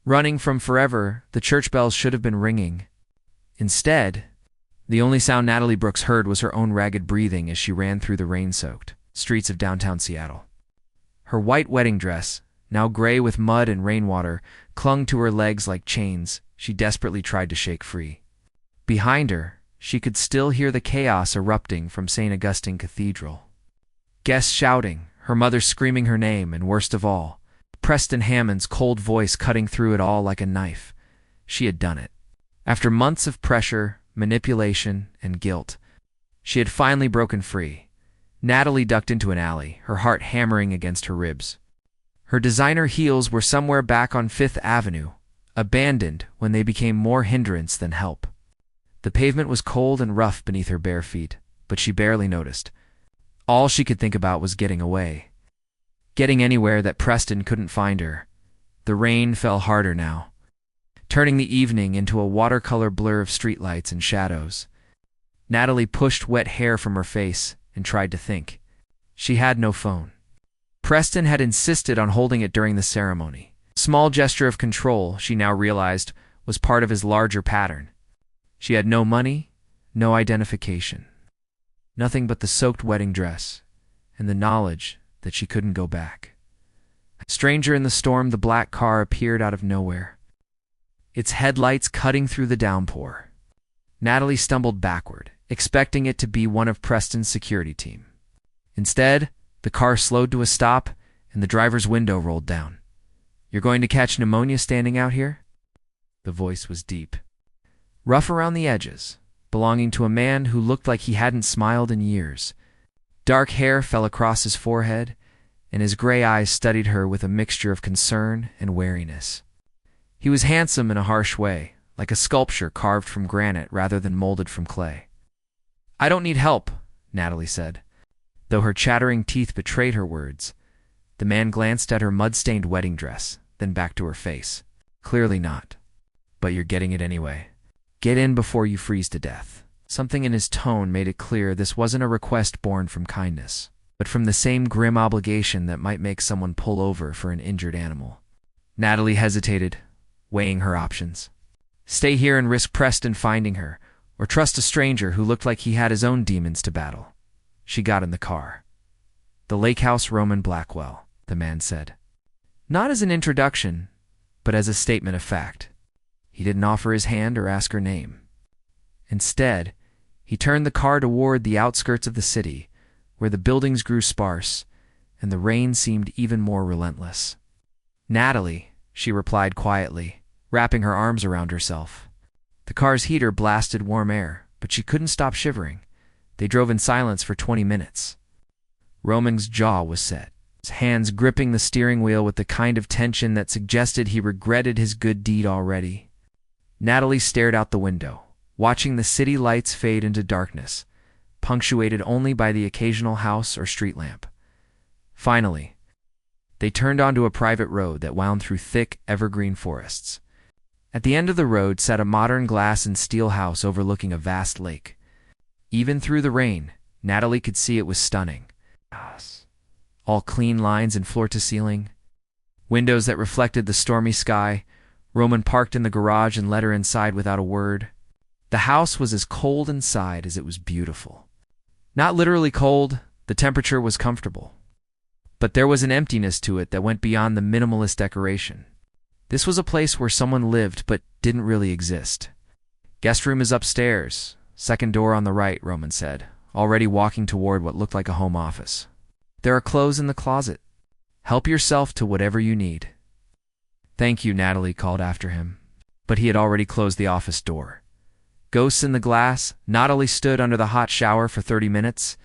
Running from forever, the church bells should have been ringing. Instead, the only sound Natalie Brooks heard was her own ragged breathing as she ran through the rain-soaked streets of downtown Seattle. Her white wedding dress, now gray with mud and rainwater, clung to her legs like chains she desperately tried to shake free. Behind her, she could still hear the chaos erupting from St. Augustine Cathedral. Guests shouting, her mother screaming her name, and worst of all, Preston Hammond's cold voice cutting through it all like a knife. She had done it. After months of pressure, manipulation, and guilt, she had finally broken free. Natalie ducked into an alley, her heart hammering against her ribs. Her designer heels were somewhere back on Fifth Avenue, abandoned when they became more hindrance than help. The pavement was cold and rough beneath her bare feet, but she barely noticed. All she could think about was getting away. Getting anywhere that Preston couldn't find her. The rain fell harder now, turning the evening into a watercolor blur of streetlights and shadows. Natalie pushed wet hair from her face and tried to think. She had no phone. Preston had insisted on holding it during the ceremony. A small gesture of control, she now realized, was part of his larger pattern. She had no money, no identification. Nothing but the soaked wedding dress and the knowledge that she couldn't go back. A stranger in the storm, the black car appeared out of nowhere, its headlights cutting through the downpour. Natalie stumbled backward, expecting it to be one of Preston's security team. Instead, the car slowed to a stop and the driver's window rolled down. "You're going to catch pneumonia standing out here?" The voice was deep, rough around the edges, belonging to a man who looked like he hadn't smiled in years. Dark hair fell across his forehead, and his gray eyes studied her with a mixture of concern and wariness. He was handsome in a harsh way, like a sculpture carved from granite rather than molded from clay. "I don't need help," Natalie said. Though her chattering teeth betrayed her words, the man glanced at her mud-stained wedding dress, then back to her face. "Clearly not. But you're getting it anyway. Get in before you freeze to death." Something in his tone made it clear this wasn't a request born from kindness, but from the same grim obligation that might make someone pull over for an injured animal. Natalie hesitated, weighing her options. Stay here and risk Preston finding her, or trust a stranger who looked like he had his own demons to battle. She got in the car. "The Lake House Roman Blackwell," the man said. Not as an introduction, but as a statement of fact. He didn't offer his hand or ask her name. Instead, he turned the car toward the outskirts of the city, where the buildings grew sparse, and the rain seemed even more relentless. "Natalie," she replied quietly, wrapping her arms around herself. The car's heater blasted warm air, but she couldn't stop shivering. They drove in silence for 20 minutes. Roman's jaw was set, his hands gripping the steering wheel with the kind of tension that suggested he regretted his good deed already. Natalie stared out the window, watching the city lights fade into darkness, punctuated only by the occasional house or street lamp. Finally, they turned onto a private road that wound through thick, evergreen forests. At the end of the road sat a modern glass and steel house overlooking a vast lake. Even through the rain, Natalie could see it was stunning. All clean lines and floor-to-ceiling, windows that reflected the stormy sky. Roman parked in the garage and let her inside without a word. The house was as cold inside as it was beautiful. Not literally cold, the temperature was comfortable. But there was an emptiness to it that went beyond the minimalist decoration. This was a place where someone lived but didn't really exist. "Guest room is upstairs, second door on the right," Roman said, already walking toward what looked like a home office. "There are clothes in the closet. Help yourself to whatever you need." "Thank you," Natalie called after him, but he had already closed the office door. Ghosts in the glass, Natalie stood under the hot shower for 30 minutes,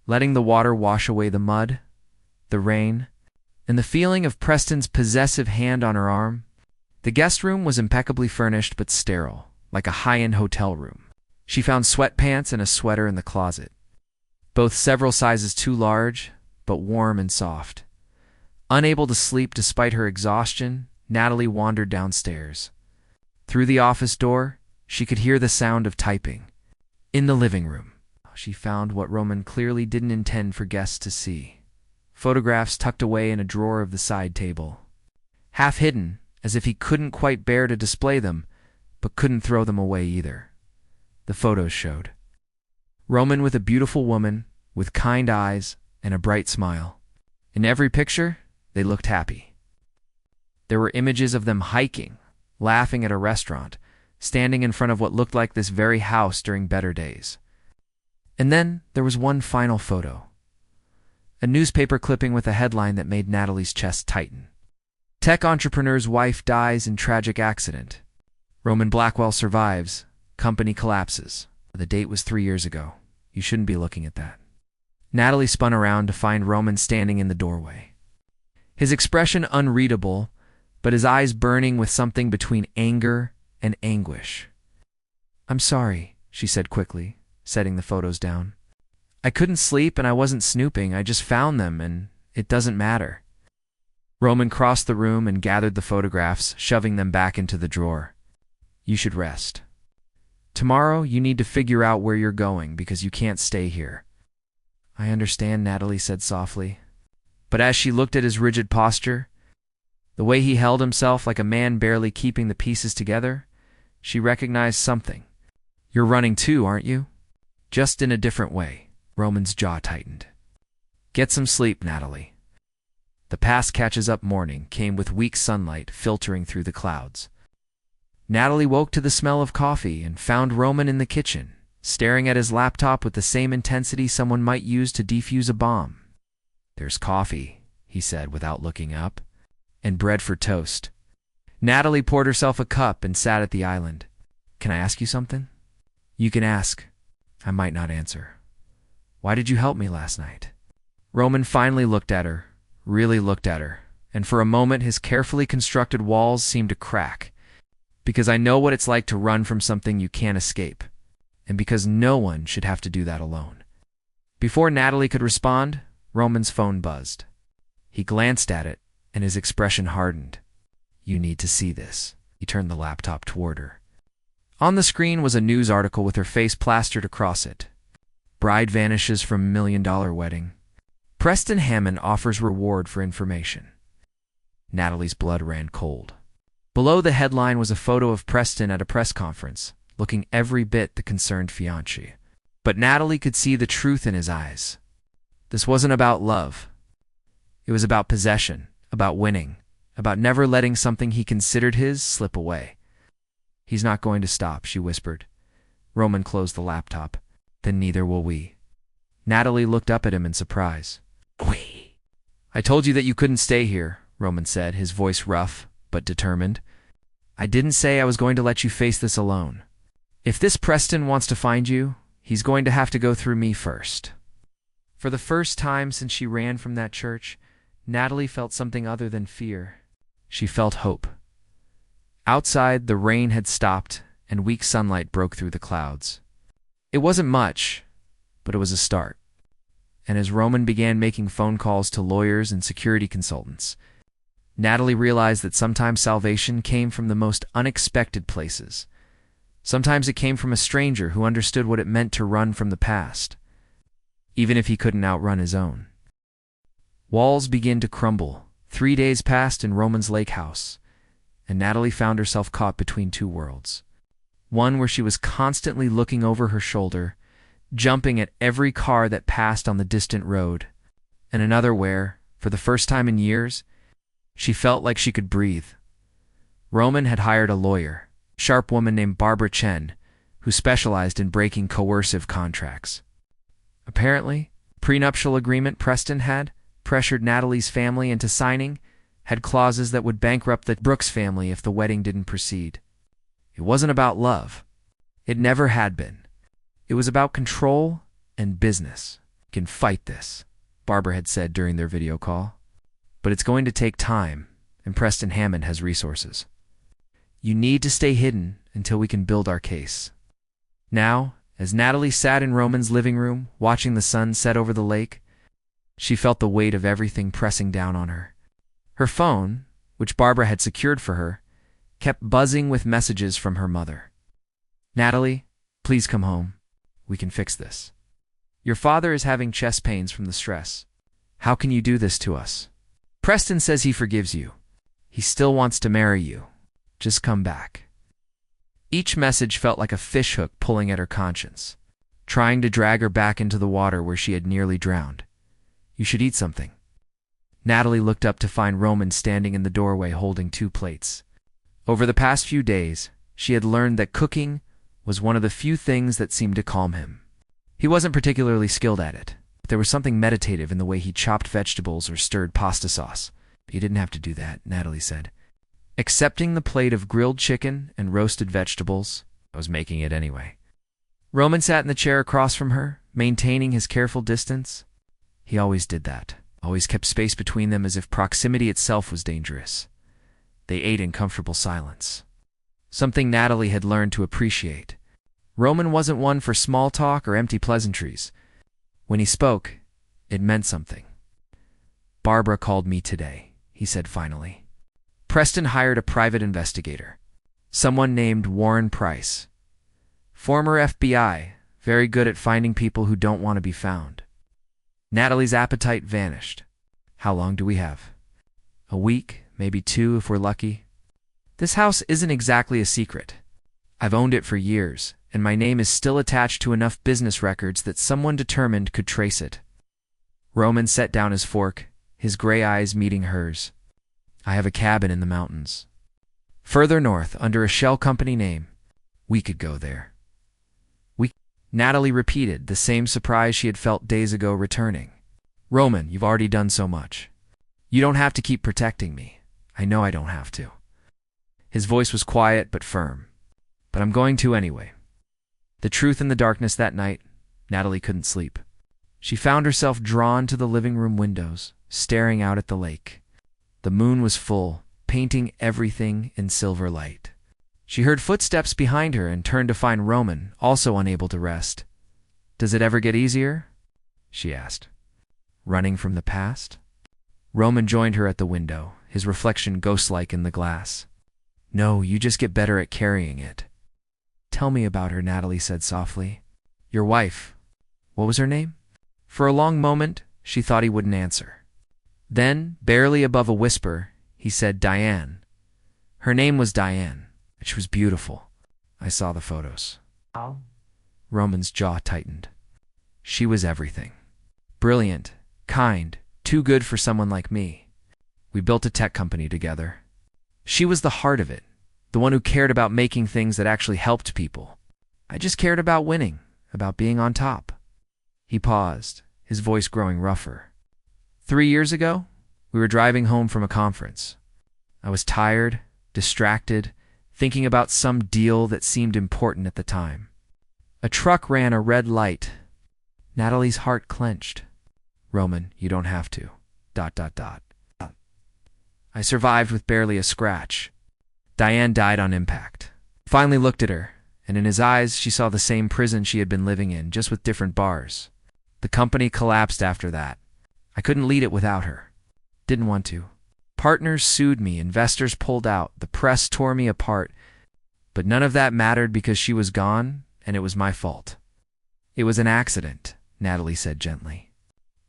letting the water wash away the mud, the rain, and the feeling of Preston's possessive hand on her arm. The guest room was impeccably furnished but sterile, like a high-end hotel room. She found sweatpants and a sweater in the closet, both several sizes too large, but warm and soft. Unable to sleep despite her exhaustion, Natalie wandered downstairs. Through the office door, she could hear the sound of typing. In the living room, she found what Roman clearly didn't intend for guests to see. Photographs tucked away in a drawer of the side table. Half hidden, as if he couldn't quite bear to display them, but couldn't throw them away either. The photos showed Roman with a beautiful woman, with kind eyes and a bright smile. In every picture, they looked happy. There were images of them hiking, laughing at a restaurant, standing in front of what looked like this very house during better days. And then there was one final photo. A newspaper clipping with a headline that made Natalie's chest tighten. Tech entrepreneur's wife dies in tragic accident. Roman Blackwell survives. Company collapses. The date was 3 years ago. You shouldn't be looking at that. Natalie spun around to find Roman standing in the doorway. His expression unreadable, but his eyes burning with something between anger and anguish. "I'm sorry," she said quickly, setting the photos down. "I couldn't sleep and I wasn't snooping. I just found them and it doesn't matter." Roman crossed the room and gathered the photographs, shoving them back into the drawer. "You should rest. Tomorrow you need to figure out where you're going because you can't stay here." "I understand," Natalie said softly. But as she looked at his rigid posture, the way he held himself like a man barely keeping the pieces together, she recognized something. "You're running too, aren't you?" "Just in a different way." Roman's jaw tightened. "Get some sleep, Natalie." The past catches up morning came with weak sunlight filtering through the clouds. Natalie woke to the smell of coffee and found Roman in the kitchen, staring at his laptop with the same intensity someone might use to defuse a bomb. "There's coffee," he said without looking up, "and bread for toast." Natalie poured herself a cup and sat at the island. "Can I ask you something?" "You can ask. I might not answer." "Why did you help me last night?" Roman finally looked at her, really looked at her, and for a moment his carefully constructed walls seemed to crack. "Because I know what it's like to run from something you can't escape, and because no one should have to do that alone." Before Natalie could respond, Roman's phone buzzed. He glanced at it, and his expression hardened. "You need to see this." He turned the laptop toward her. On the screen was a news article with her face plastered across it. "Bride vanishes from $1 million wedding. Preston Hammond offers reward for information." Natalie's blood ran cold. Below the headline was a photo of Preston at a press conference, looking every bit the concerned fiancé. But Natalie could see the truth in his eyes. This wasn't about love. It was about possession, about winning, about never letting something he considered his slip away. "He's not going to stop," she whispered. Roman closed the laptop. "Then neither will we." Natalie looked up at him in surprise. "We?" "I told you that you couldn't stay here," Roman said, his voice rough but determined. "I didn't say I was going to let you face this alone. If this Preston wants to find you, he's going to have to go through me first." For the first time since she ran from that church, Natalie felt something other than fear. She felt hope. Outside, the rain had stopped, and weak sunlight broke through the clouds. It wasn't much, but it was a start. And as Roman began making phone calls to lawyers and security consultants, Natalie realized that sometimes salvation came from the most unexpected places. Sometimes it came from a stranger who understood what it meant to run from the past, even if he couldn't outrun his own. Walls began to crumble. 3 days passed in Roman's lake house, and Natalie found herself caught between two worlds. One where she was constantly looking over her shoulder, jumping at every car that passed on the distant road, and another where, for the first time in years, she felt like she could breathe. Roman had hired a lawyer, a sharp woman named Barbara Chen, who specialized in breaking coercive contracts. Apparently, the prenuptial agreement Preston had pressured Natalie's family into signing had clauses that would bankrupt the Brooks family if the wedding didn't proceed. It wasn't about love. It never had been. It was about control and business. "You can fight this," Barbara had said during their video call. "But it's going to take time, and Preston Hammond has resources. You need to stay hidden until we can build our case." Now, as Natalie sat in Roman's living room, watching the sun set over the lake, she felt the weight of everything pressing down on her. Her phone, which Barbara had secured for her, kept buzzing with messages from her mother. "Natalie, please come home. We can fix this. Your father is having chest pains from the stress. How can you do this to us? Preston says he forgives you. He still wants to marry you. Just come back. Each message felt like a fishhook pulling at her conscience, trying to drag her back into the water where she had nearly drowned. You should eat something. Natalie looked up to find Roman standing in the doorway holding 2 plates. Over the past few days, she had learned that cooking was one of the few things that seemed to calm him. He wasn't particularly skilled at it, but there was something meditative in the way he chopped vegetables or stirred pasta sauce. You didn't have to do that, Natalie said. Accepting the plate of grilled chicken and roasted vegetables, I was making it anyway. Roman sat in the chair across from her, maintaining his careful distance. He always did that, always kept space between them as if proximity itself was dangerous. They ate in comfortable silence, something Natalie had learned to appreciate. Roman wasn't one for small talk or empty pleasantries. When he spoke, it meant something. Barbara called me today, he said finally. Preston hired a private investigator, someone named Warren Price. Former FBI, very good at finding people who don't want to be found. Natalie's appetite vanished. How long do we have? A week, maybe 2 if we're lucky. This house isn't exactly a secret. I've owned it for years, and my name is still attached to enough business records that someone determined could trace it. Roman set down his fork, his gray eyes meeting hers. I have a cabin in the mountains. Further north, under a shell company name. We could go there. Natalie repeated, the same surprise she had felt days ago returning. Roman, you've already done so much. You don't have to keep protecting me. I know I don't have to. His voice was quiet but firm. But I'm going to anyway. The truth in the darkness that night, Natalie couldn't sleep. She found herself drawn to the living room windows, staring out at the lake. The moon was full, painting everything in silver light. She heard footsteps behind her and turned to find Roman, also unable to rest. Does it ever get easier? She asked. Running from the past? Roman joined her at the window, his reflection ghost-like in the glass. No, you just get better at carrying it. Tell me about her, Natalie said softly. Your wife. What was her name? For a long moment, she thought he wouldn't answer. Then, barely above a whisper, he said Diane. Her name was Diane. She was beautiful. I saw the photos. How? Roman's jaw tightened. She was everything. Brilliant, kind, too good for someone like me. We built a tech company together. She was the heart of it, the one who cared about making things that actually helped people. I just cared about winning, about being on top. He paused, his voice growing rougher. 3 years ago, we were driving home from a conference. I was tired, distracted, thinking about some deal that seemed important at the time. A truck ran a red light. Natalie's heart clenched. Roman, you don't have to. ... I survived with barely a scratch. Diane died on impact. Finally looked at her, and in his eyes she saw the same prison she had been living in, just with different bars. The company collapsed after that. I couldn't lead it without her. Didn't want to. Partners sued me, investors pulled out, the press tore me apart. But none of that mattered because she was gone, and it was my fault. It was an accident, Natalie said gently.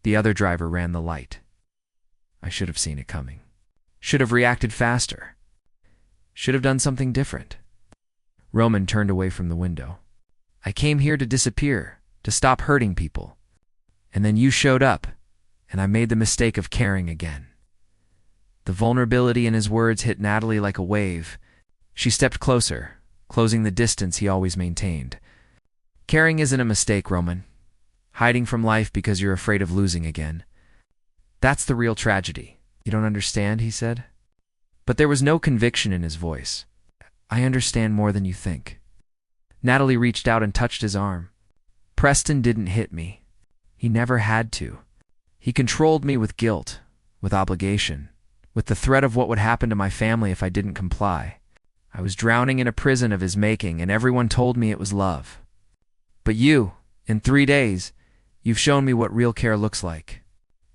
The other driver ran the light. I should have seen it coming. Should have reacted faster. Should have done something different. Roman turned away from the window. I came here to disappear, to stop hurting people. And then you showed up, and I made the mistake of caring again. The vulnerability in his words hit Natalie like a wave. She stepped closer, closing the distance he always maintained. Caring isn't a mistake, Roman. Hiding from life because you're afraid of losing again. That's the real tragedy. You don't understand, he said. But there was no conviction in his voice. I understand more than you think. Natalie reached out and touched his arm. Preston didn't hit me. He never had to. He controlled me with guilt, with obligation, with the threat of what would happen to my family if I didn't comply. I was drowning in a prison of his making, and everyone told me it was love. But you, in 3 days, you've shown me what real care looks like.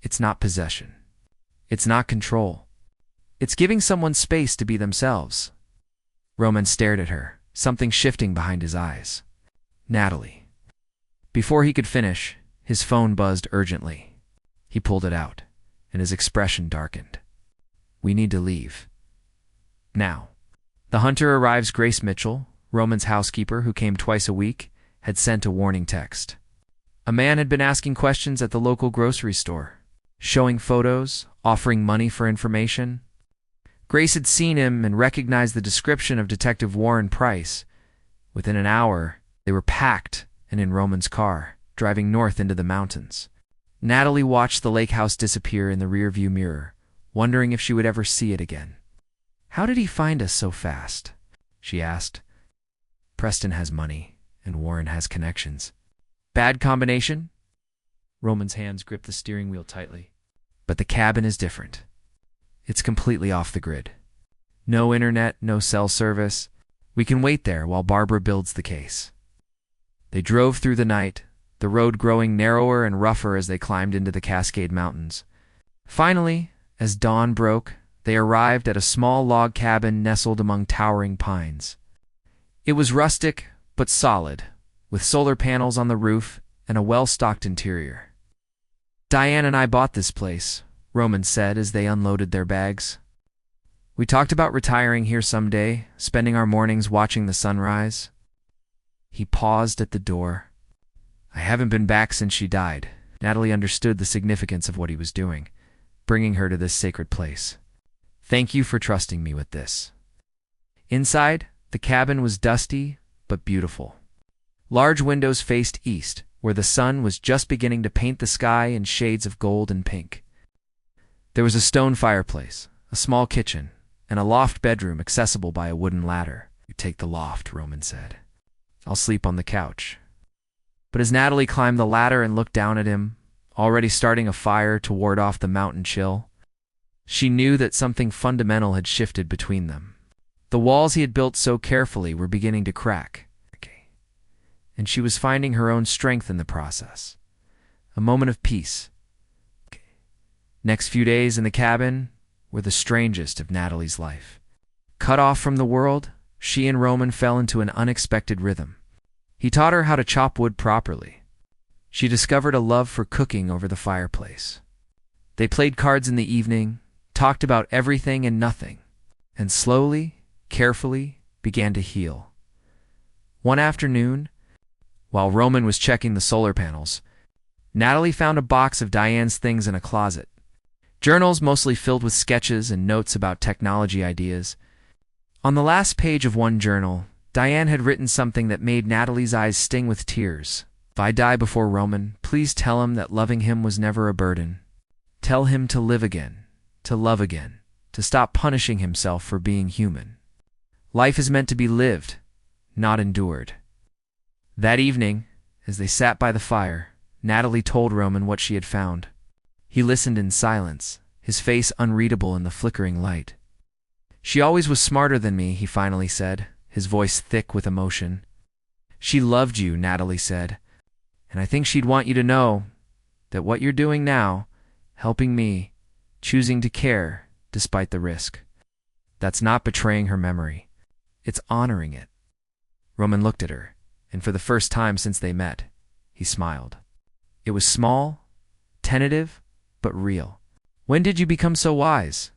It's not possession. It's not control. It's giving someone space to be themselves. Roman stared at her, something shifting behind his eyes. Natalie. Before he could finish, his phone buzzed urgently. He pulled it out, and his expression darkened. We need to leave. Now, the hunter arrives. Grace Mitchell, Roman's housekeeper who came twice a week, had sent a warning text. A man had been asking questions at the local grocery store, showing photos, offering money for information. Grace had seen him and recognized the description of Detective Warren Price. Within an hour, they were packed and in Roman's car, driving north into the mountains. Natalie watched the lake house disappear in the rearview mirror, wondering if she would ever see it again. "How did he find us so fast?" she asked. "Preston has money, and Warren has connections. Bad combination?" Roman's hands gripped the steering wheel tightly. "But the cabin is different. It's completely off the grid. No internet, no cell service. We can wait there while Barbara builds the case." They drove through the night, the road growing narrower and rougher as they climbed into the Cascade Mountains. Finally, as dawn broke, they arrived at a small log cabin nestled among towering pines. It was rustic but solid, with solar panels on the roof and a well-stocked interior. "Diane and I bought this place," Roman said as they unloaded their bags. "We talked about retiring here someday, spending our mornings watching the sunrise." He paused at the door. "I haven't been back since she died." Natalie understood the significance of what he was doing, bringing her to this sacred place. "Thank you for trusting me with this." Inside, the cabin was dusty but beautiful. Large windows faced east, where the sun was just beginning to paint the sky in shades of gold and pink. There was a stone fireplace, a small kitchen, and a loft bedroom accessible by a wooden ladder. "You take the loft," Roman said. "I'll sleep on the couch." But as Natalie climbed the ladder and looked down at him, already starting a fire to ward off the mountain chill, she knew that something fundamental had shifted between them. The walls he had built so carefully were beginning to crack, and she was finding her own strength in the process. A moment of peace. Next few days in the cabin were the strangest of Natalie's life. Cut off from the world, she and Roman fell into an unexpected rhythm. He taught her how to chop wood properly. She discovered a love for cooking over the fireplace. They played cards in the evening, talked about everything and nothing, and slowly, carefully, began to heal. One afternoon, while Roman was checking the solar panels, Natalie found a box of Diane's things in a closet. Journals mostly filled with sketches and notes about technology ideas. On the last page of one journal, Diane had written something that made Natalie's eyes sting with tears. "If I die before Roman, please tell him that loving him was never a burden. Tell him to live again, to love again, to stop punishing himself for being human. Life is meant to be lived, not endured." That evening, as they sat by the fire, Natalie told Roman what she had found. He listened in silence, his face unreadable in the flickering light. "She always was smarter than me," he finally said, his voice thick with emotion. "She loved you," Natalie said, "and I think she'd want you to know that what you're doing now, helping me, choosing to care despite the risk, that's not betraying her memory. It's honoring it." Roman looked at her, and for the first time since they met, he smiled. It was small, tentative, but real. "When did you become so wise?"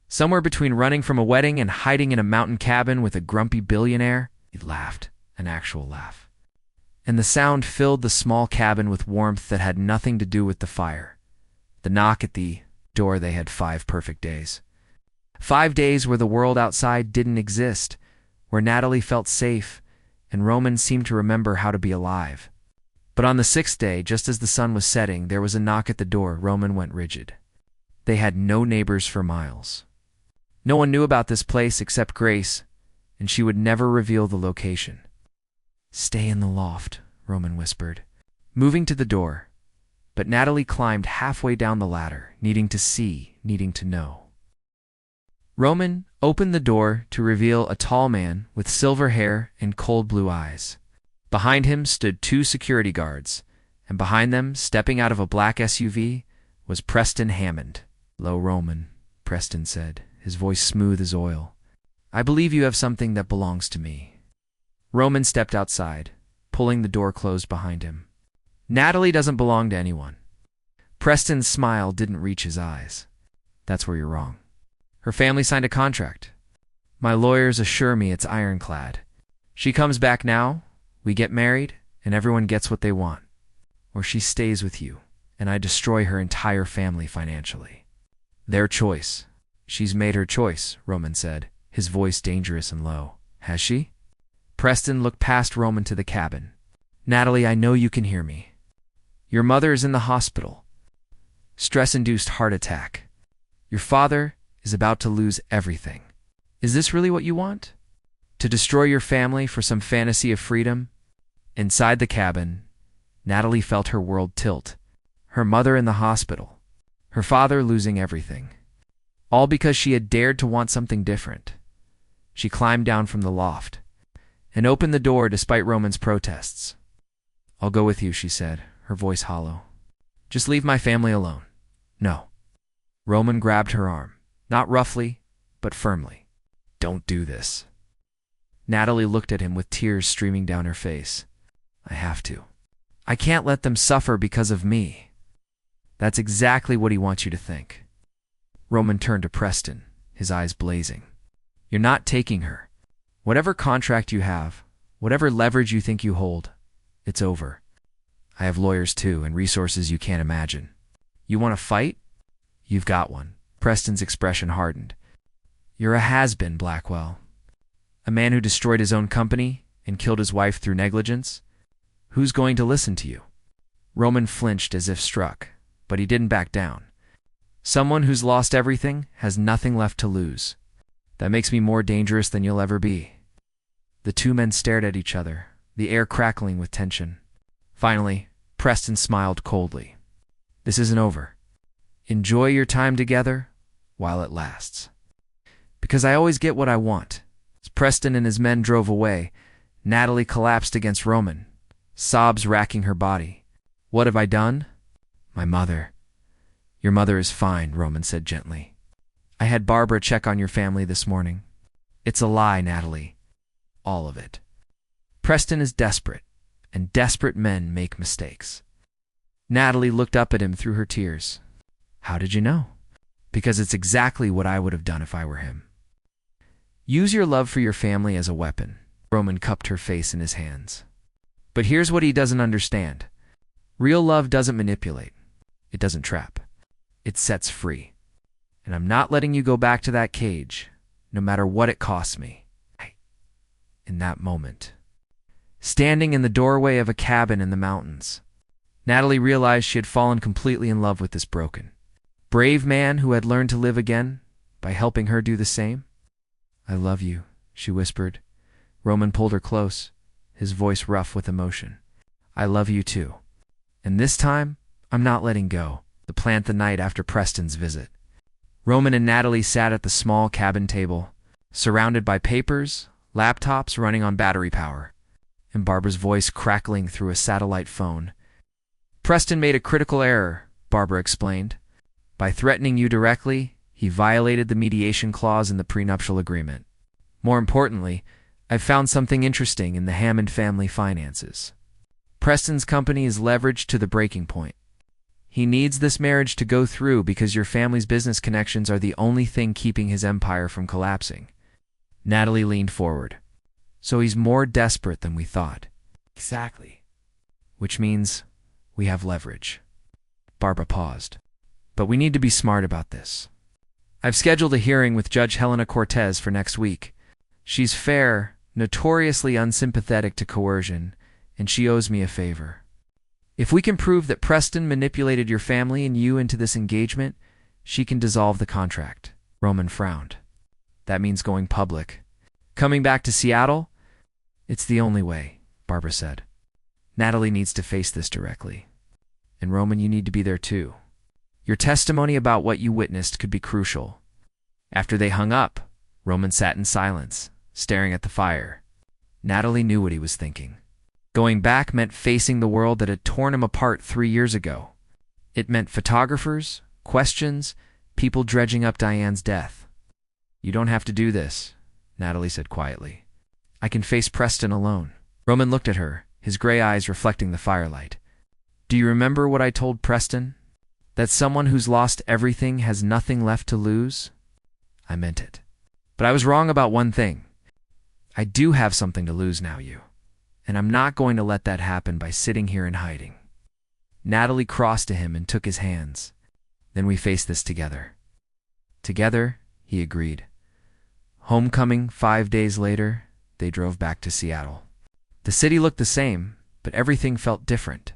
"Somewhere between running from a wedding and hiding in a mountain cabin with a grumpy billionaire." He laughed, an actual laugh. And the sound filled the small cabin with warmth that had nothing to do with the fire. The knock at the door. They had 5 perfect days. 5 days where the world outside didn't exist, where Natalie felt safe, and Roman seemed to remember how to be alive. But on the 6th day, just as the sun was setting, there was a knock at the door. Roman went rigid. They had no neighbors for miles. No one knew about this place except Grace, and she would never reveal the location. "Stay in the loft," Roman whispered, moving to the door. But Natalie climbed halfway down the ladder, needing to see, needing to know. Roman opened the door to reveal a tall man with silver hair and cold blue eyes. Behind him stood 2 security guards, and behind them, stepping out of a black SUV, was Preston Hammond. "Hello, Roman," Preston said, his voice smooth as oil. "I believe you have something that belongs to me." Roman stepped outside, pulling the door closed behind him. "Natalie doesn't belong to anyone." Preston's smile didn't reach his eyes. "That's where you're wrong. Her family signed a contract. My lawyers assure me it's ironclad. She comes back now, we get married, and everyone gets what they want. Or she stays with you, and I destroy her entire family financially. Their choice. She's made her choice, Roman said, his voice dangerous and low. Has she? Preston looked past Roman to the cabin. Natalie, I know you can hear me. Your mother is in the hospital. Stress-induced heart attack. Your father is about to lose everything. Is this really what you want? To destroy your family for some fantasy of freedom? Inside the cabin, Natalie felt her world tilt. Her mother in the hospital. Her father losing everything. All because she had dared to want something different. She climbed down from the loft and opened the door despite Roman's protests. I'll go with you, she said, her voice hollow. Just leave my family alone. No. Roman grabbed her arm, not roughly, but firmly. Don't do this. Natalie looked at him with tears streaming down her face. I have to. I can't let them suffer because of me. That's exactly what he wants you to think. Roman turned to Preston, his eyes blazing. You're not taking her. Whatever contract you have, whatever leverage you think you hold, it's over. I have lawyers too, and resources you can't imagine. You want to fight? You've got one. Preston's expression hardened. You're a has-been, Blackwell. A man who destroyed his own company and killed his wife through negligence? Who's going to listen to you? Roman flinched as if struck, but he didn't back down. Someone who's lost everything has nothing left to lose. That makes me more dangerous than you'll ever be. The two men stared at each other, the air crackling with tension. Finally, Preston smiled coldly. This isn't over. Enjoy your time together while it lasts. Because I always get what I want. As Preston and his men drove away, Natalie collapsed against Roman, sobs racking her body. What have I done? My mother. Your mother is fine, Roman said gently. I had Barbara check on your family this morning. It's a lie, Natalie. All of it. Preston is desperate, and desperate men make mistakes. Natalie looked up at him through her tears. How did you know? Because it's exactly what I would have done if I were him. Use your love for your family as a weapon. Roman cupped her face in his hands. But here's what he doesn't understand. Real love doesn't manipulate. It doesn't trap. It sets free. And I'm not letting you go back to that cage, no matter what it costs me. In that moment, standing in the doorway of a cabin in the mountains, Natalie realized she had fallen completely in love with this broken, brave man who had learned to live again by helping her do the same. I love you, she whispered. Roman pulled her close, his voice rough with emotion. I love you too. And this time, I'm not letting go. The plan the night after Preston's visit. Roman and Natalie sat at the small cabin table, surrounded by papers, laptops running on battery power, and Barbara's voice crackling through a satellite phone. Preston made a critical error, Barbara explained. By threatening you directly, he violated the mediation clause in the prenuptial agreement. More importantly, I've found something interesting in the Hammond family finances. Preston's company is leveraged to the breaking point. He needs this marriage to go through because your family's business connections are the only thing keeping his empire from collapsing. Natalie leaned forward. So he's more desperate than we thought. Exactly. Which means we have leverage. Barbara paused. But we need to be smart about this. I've scheduled a hearing with Judge Helena Cortez for next week. She's fair, notoriously unsympathetic to coercion, and she owes me a favor. If we can prove that Preston manipulated your family and you into this engagement, she can dissolve the contract. Roman frowned. That means going public. Coming back to Seattle? It's the only way, Barbara said. Natalie needs to face this directly. And Roman, you need to be there too. Your testimony about what you witnessed could be crucial. After they hung up, Roman sat in silence, staring at the fire. Natalie knew what he was thinking. Going back meant facing the world that had torn him apart 3 years ago. It meant photographers, questions, people dredging up Diane's death. You don't have to do this, Natalie said quietly. I can face Preston alone. Roman looked at her, his gray eyes reflecting the firelight. Do you remember what I told Preston? That someone who's lost everything has nothing left to lose? I meant it. But I was wrong about one thing. I do have something to lose now, and I'm not going to let that happen by sitting here in hiding. Natalie crossed to him and took his hands. Then we face this together. Together, he agreed. Homecoming 5 days later, they drove back to Seattle. The city looked the same, but everything felt different.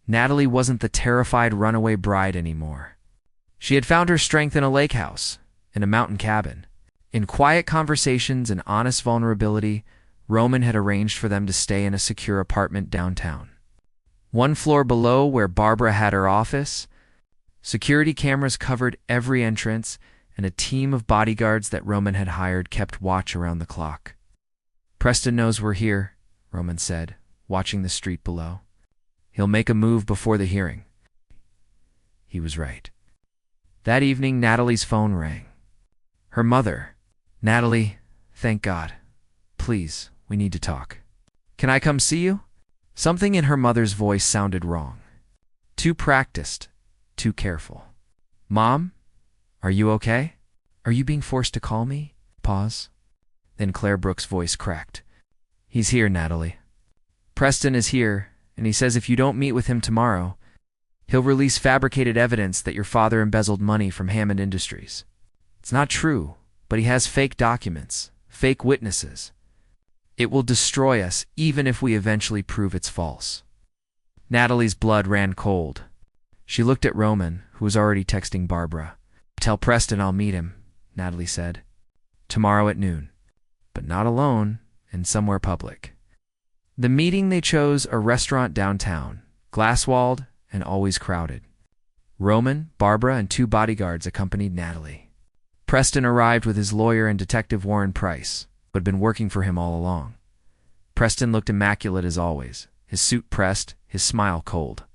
Natalie wasn't the terrified runaway bride anymore. She had found her strength in a lake house, in a mountain cabin. In quiet conversations and honest vulnerability, Roman had arranged for them to stay in a secure apartment downtown. 1 floor below where Barbara had her office, security cameras covered every entrance, and a team of bodyguards that Roman had hired kept watch around the clock. Preston knows we're here, Roman said, watching the street below. He'll make a move before the hearing. He was right. That evening, Natalie's phone rang. Her mother. Natalie, thank God. Please, we need to talk. Can I come see you? Something in her mother's voice sounded wrong. Too practiced, too careful. Mom, are you okay? Are you being forced to call me? Pause. Then Claire Brooks' voice cracked. He's here, Natalie. Preston is here, and he says if you don't meet with him tomorrow, he'll release fabricated evidence that your father embezzled money from Hammond Industries. It's not true, but he has fake documents, fake witnesses. It will destroy us even if we eventually prove it's false. Natalie's blood ran cold. She looked at Roman, who was already texting Barbara. Tell Preston I'll meet him, Natalie said. Tomorrow at noon. But not alone, and somewhere public. The meeting they chose a restaurant downtown, glass-walled and always crowded. Roman, Barbara, and 2 bodyguards accompanied Natalie. Preston arrived with his lawyer and Detective Warren Price, who had been working for him all along. Preston looked immaculate as always, his suit pressed, his smile cold.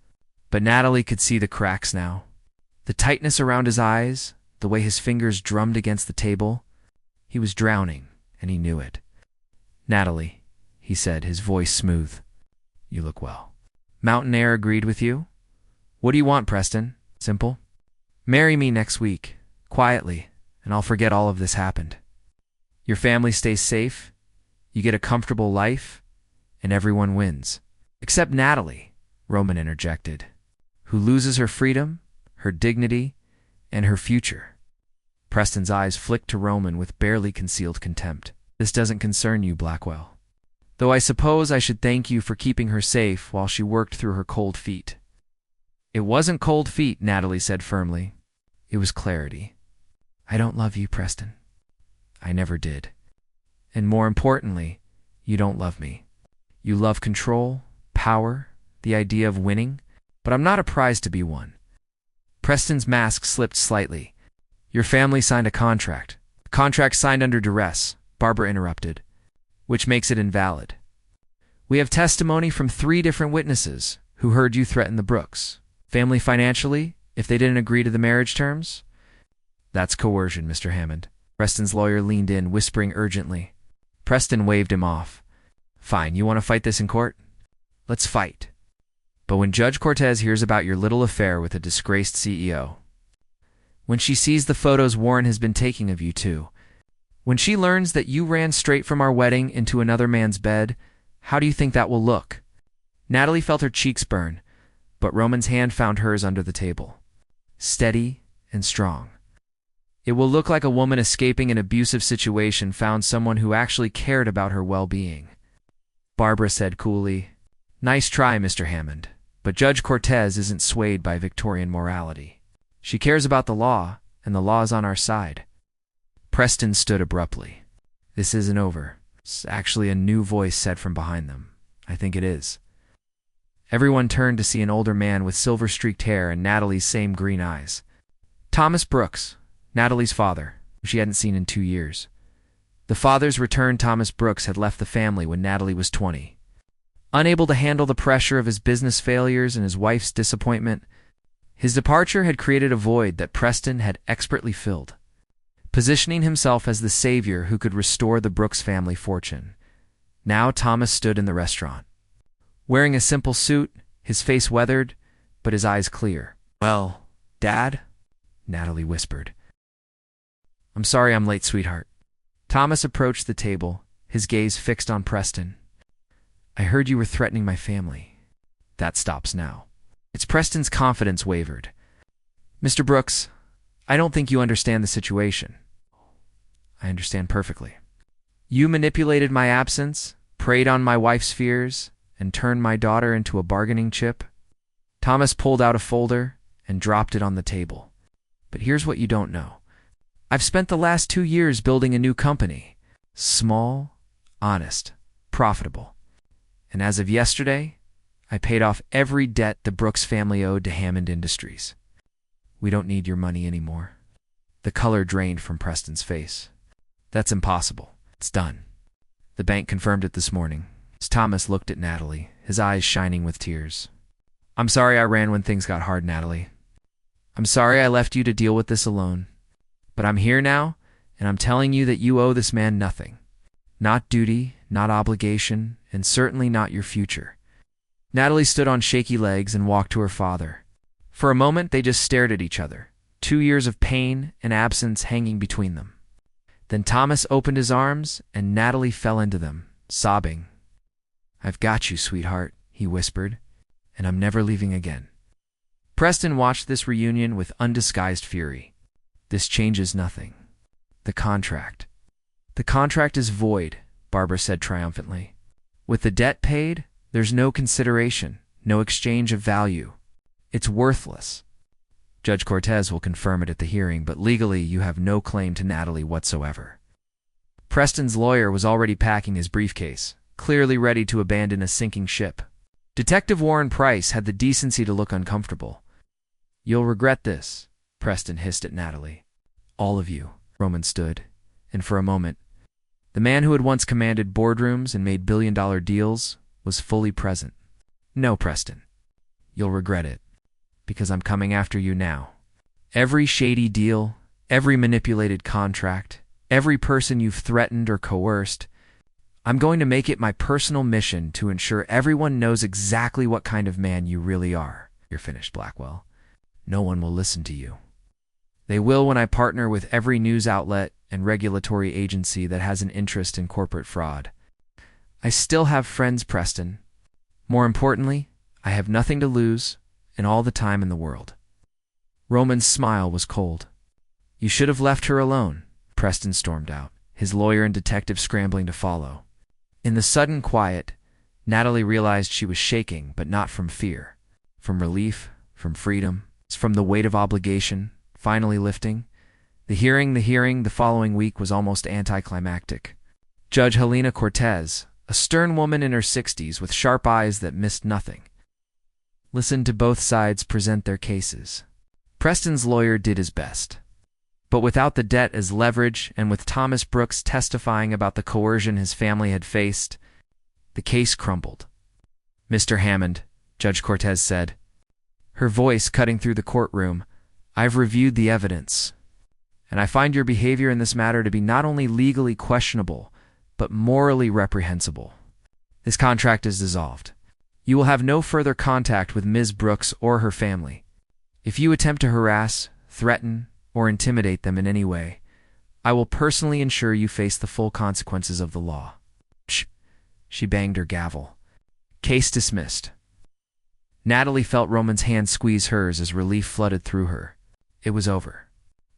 But Natalie could see the cracks now. The tightness around his eyes, the way his fingers drummed against the table. He was drowning, and he knew it. Natalie, he said, his voice smooth. You look well. Mountain Air agreed with you? What do you want, Preston? Simple? Marry me next week, quietly, and I'll forget all of this happened. Your family stays safe, you get a comfortable life, and everyone wins. Except Natalie, Roman interjected, who loses her freedom, her dignity, and her future. Preston's eyes flicked to Roman with barely concealed contempt. This doesn't concern you, Blackwell. Though I suppose I should thank you for keeping her safe while she worked through her cold feet. It wasn't cold feet, Natalie said firmly. It was clarity. I don't love you, Preston. I never did. And more importantly, you don't love me. You love control, power, the idea of winning, but I'm not a prize to be won. Preston's mask slipped slightly. Your family signed a contract. A contract signed under duress, Barbara interrupted, which makes it invalid. We have testimony from 3 different witnesses who heard you threaten the Brooks. Family financially, if they didn't agree to the marriage terms? That's coercion, Mr. Hammond. Preston's lawyer leaned in, whispering urgently. Preston waved him off. Fine, you want to fight this in court? Let's fight. But when Judge Cortez hears about your little affair with a disgraced CEO, when she sees the photos Warren has been taking of you two, when she learns that you ran straight from our wedding into another man's bed, how do you think that will look? Natalie felt her cheeks burn, but Roman's hand found hers under the table. Steady and strong. It will look like a woman escaping an abusive situation found someone who actually cared about her well-being. Barbara said coolly, Nice try, Mr. Hammond, but Judge Cortez isn't swayed by Victorian morality. She cares about the law, and the law is on our side. Preston stood abruptly. This isn't over. Actually, a new voice said from behind them. I think it is. Everyone turned to see an older man with silver-streaked hair and Natalie's same green eyes. Thomas Brooks, Natalie's father, who she hadn't seen in 2 years. The father's returned Thomas Brooks had left the family when Natalie was 20. Unable to handle the pressure of his business failures and his wife's disappointment, his departure had created a void that Preston had expertly filled, positioning himself as the savior who could restore the Brooks family fortune. Now Thomas stood in the restaurant. Wearing a simple suit, his face weathered, but his eyes clear. Well, Dad? Natalie whispered. I'm sorry I'm late, sweetheart. Thomas approached the table, his gaze fixed on Preston. I heard you were threatening my family. That stops now. It's Preston's confidence wavered. Mr. Brooks, I don't think you understand the situation. I understand perfectly. You manipulated my absence, preyed on my wife's fears, and turned my daughter into a bargaining chip. Thomas pulled out a folder and dropped it on the table. But here's what you don't know. I've spent the last 2 years building a new company. Small, honest, profitable. And as of yesterday, I paid off every debt the Brooks family owed to Hammond Industries. We don't need your money anymore. The color drained from Preston's face. That's impossible. It's done. The bank confirmed it this morning. As Thomas looked at Natalie, his eyes shining with tears. I'm sorry I ran when things got hard, Natalie. I'm sorry I left you to deal with this alone. But I'm here now, and I'm telling you that you owe this man nothing. Not duty, not obligation, and certainly not your future. Natalie stood on shaky legs and walked to her father. For a moment, they just stared at each other, 2 years of pain and absence hanging between them. Then Thomas opened his arms, and Natalie fell into them, sobbing. I've got you, sweetheart, he whispered, and I'm never leaving again. Preston watched this reunion with undisguised fury. This changes nothing. The contract. The contract is void, Barbara said triumphantly. With the debt paid, there's no consideration, no exchange of value. It's worthless. Judge Cortez will confirm it at the hearing, but legally you have no claim to Natalie whatsoever. Preston's lawyer was already packing his briefcase, clearly ready to abandon a sinking ship. Detective Warren Price had the decency to look uncomfortable. You'll regret this, Preston hissed at Natalie. All of you. Roman stood, and for a moment, the man who had once commanded boardrooms and made billion-dollar deals was fully present. No, Preston. You'll regret it, because I'm coming after you now. Every shady deal, every manipulated contract, every person you've threatened or coerced, I'm going to make it my personal mission to ensure everyone knows exactly what kind of man you really are. You're finished, Blackwell. No one will listen to you. They will when I partner with every news outlet and regulatory agency that has an interest in corporate fraud. I still have friends, Preston. More importantly, I have nothing to lose and all the time in the world. Roman's smile was cold. You should have left her alone, Preston stormed out, his lawyer and detective scrambling to follow. In the sudden quiet, Natalie realized she was shaking, but not from fear. From relief, from freedom, from the weight of obligation, finally lifting. The hearing the following week was almost anticlimactic. Judge Helena Cortez, a stern woman in her 60s with sharp eyes that missed nothing, listened to both sides present their cases. Preston's lawyer did his best. But without the debt as leverage and with Thomas Brooks testifying about the coercion his family had faced, the case crumbled. Mr. Hammond, Judge Cortez said, her voice cutting through the courtroom, I've reviewed the evidence, and I find your behavior in this matter to be not only legally questionable, but morally reprehensible. This contract is dissolved. You will have no further contact with Ms. Brooks or her family. If you attempt to harass, threaten, or intimidate them in any way, I will personally ensure you face the full consequences of the law. Shh. She banged her gavel. Case dismissed. Natalie felt Roman's hand squeeze hers as relief flooded through her. It was over.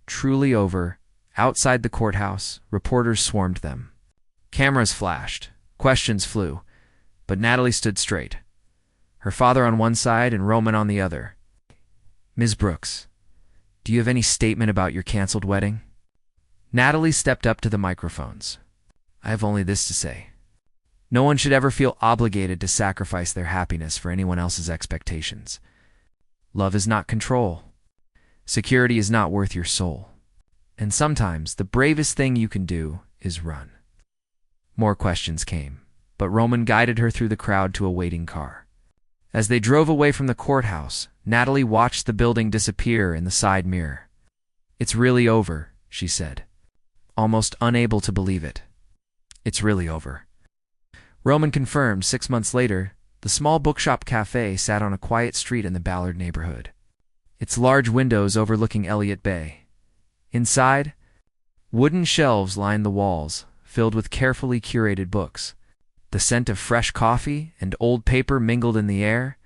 Truly over. Outside the courthouse, reporters swarmed them. Cameras flashed. Questions flew. But Natalie stood straight. Her father on one side and Roman on the other. Ms. Brooks, do you have any statement about your canceled wedding? Natalie stepped up to the microphones. I have only this to say. No one should ever feel obligated to sacrifice their happiness for anyone else's expectations. Love is not control. Security is not worth your soul. And sometimes the bravest thing you can do is run. More questions came, but Roman guided her through the crowd to a waiting car. As they drove away from the courthouse, Natalie watched the building disappear in the side mirror. It's really over, she said, almost unable to believe it. It's really over. Roman confirmed 6 months later, the small bookshop cafe sat on a quiet street in the Ballard neighborhood, its large windows overlooking Elliott Bay. Inside, Wooden shelves lined the walls, filled with carefully curated books. The scent of fresh coffee and old paper mingled in the air,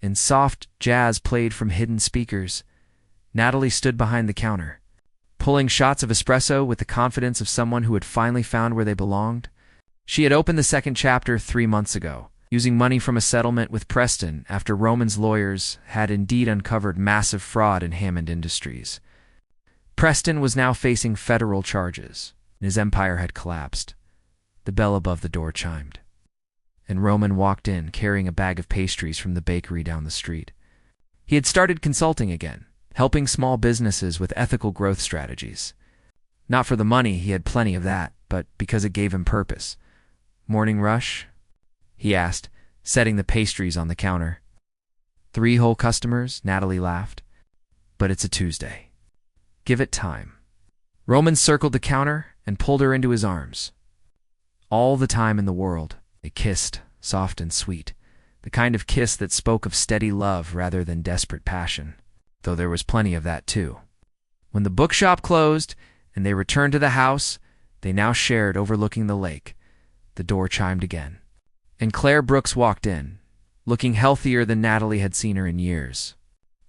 and soft jazz played from hidden speakers. Natalie stood behind the counter, pulling shots of espresso with the confidence of someone who had finally found where they belonged. She had opened the second chapter 3 months ago, using money from a settlement with Preston after Roman's lawyers had indeed uncovered massive fraud in Hammond Industries. Preston was now facing federal charges, and his empire had collapsed. The bell above the door chimed, and Roman walked in carrying a bag of pastries from the bakery down the street. He had started consulting again, helping small businesses with ethical growth strategies. Not for the money, he had plenty of that, but because it gave him purpose. "Morning rush?" he asked, setting the pastries on the counter. 3 whole customers, Natalie laughed. "But it's a Tuesday. Give it time." Roman circled the counter and pulled her into his arms. All the time in the world, they kissed, soft and sweet, the kind of kiss that spoke of steady love rather than desperate passion, though there was plenty of that too. When the bookshop closed and they returned to the house they now shared overlooking the lake, the door chimed again, and Claire Brooks walked in, looking healthier than Natalie had seen her in years.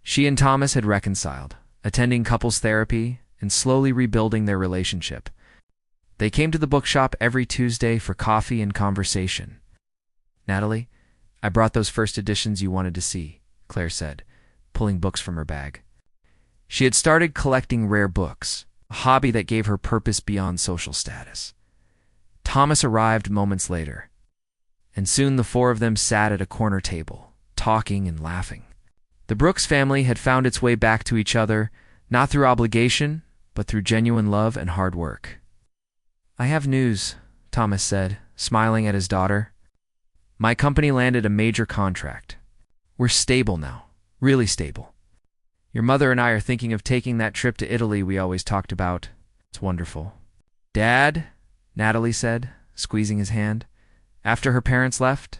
She and Thomas had reconciled, attending couples therapy and slowly rebuilding their relationship. They came to the bookshop every Tuesday for coffee and conversation. "Natalie, I brought those first editions you wanted to see," Claire said, pulling books from her bag. She had started collecting rare books, a hobby that gave her purpose beyond social status. Thomas arrived moments later, and soon the 4 of them sat at a corner table, talking and laughing. The Brooks family had found its way back to each other, not through obligation, but through genuine love and hard work. "I have news," Thomas said, smiling at his daughter. "My company landed a major contract. We're stable now, really stable. Your mother and I are thinking of taking that trip to Italy we always talked about. It's wonderful." "Dad," Natalie said, squeezing his hand, after her parents left.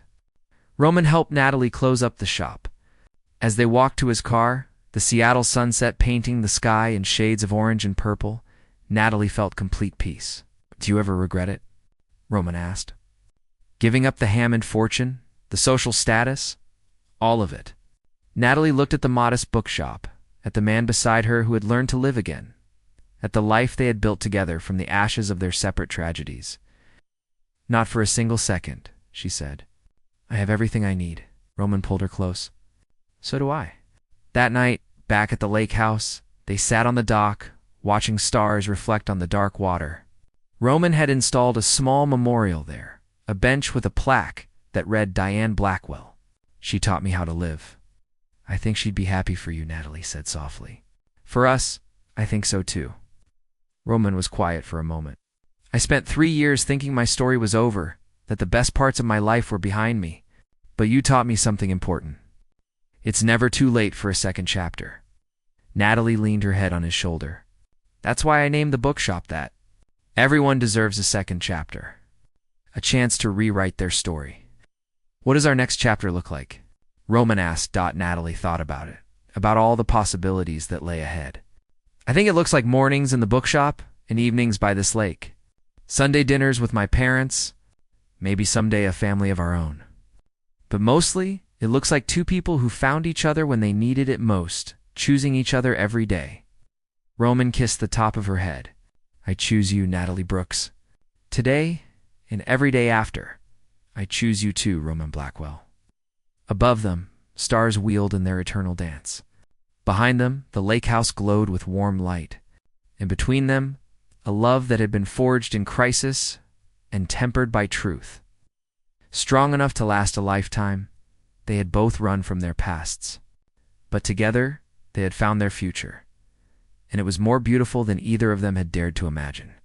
Roman helped Natalie close up the shop. As they walked to his car, the Seattle sunset painting the sky in shades of orange and purple, Natalie felt complete peace. "Do you ever regret it?" Roman asked. "Giving up the Hammond fortune, the social status, all of it." Natalie looked at the modest bookshop, at the man beside her who had learned to live again, at the life they had built together from the ashes of their separate tragedies. "Not for a single second," she said. "I have everything I need." Roman pulled her close. "So do I." That night, back at the lake house, they sat on the dock, watching stars reflect on the dark water. Roman had installed a small memorial there, a bench with a plaque that read Diane Blackwell. "She taught me how to live." "I think she'd be happy for you," Natalie said softly. "For us, I think so too." Roman was quiet for a moment. "I spent 3 years thinking my story was over, that the best parts of my life were behind me. But you taught me something important. It's never too late for a second chapter." Natalie leaned her head on his shoulder. "That's why I named the bookshop that. Everyone deserves a second chapter. A chance to rewrite their story." "What does our next chapter look like?" Roman asked. Natalie thought about it, about all the possibilities that lay ahead. "I think it looks like mornings in the bookshop and evenings by this lake. Sunday dinners with my parents, maybe someday a family of our own. But mostly, it looks like 2 people who found each other when they needed it most, choosing each other every day." Roman kissed the top of her head. "I choose you, Natalie Brooks. Today and every day after, I choose you too, Roman Blackwell." Above them, stars wheeled in their eternal dance. Behind them, the lake house glowed with warm light. And between them, a love that had been forged in crisis and tempered by truth. Strong enough to last a lifetime, they had both run from their pasts. But together, they had found their future. And it was more beautiful than either of them had dared to imagine.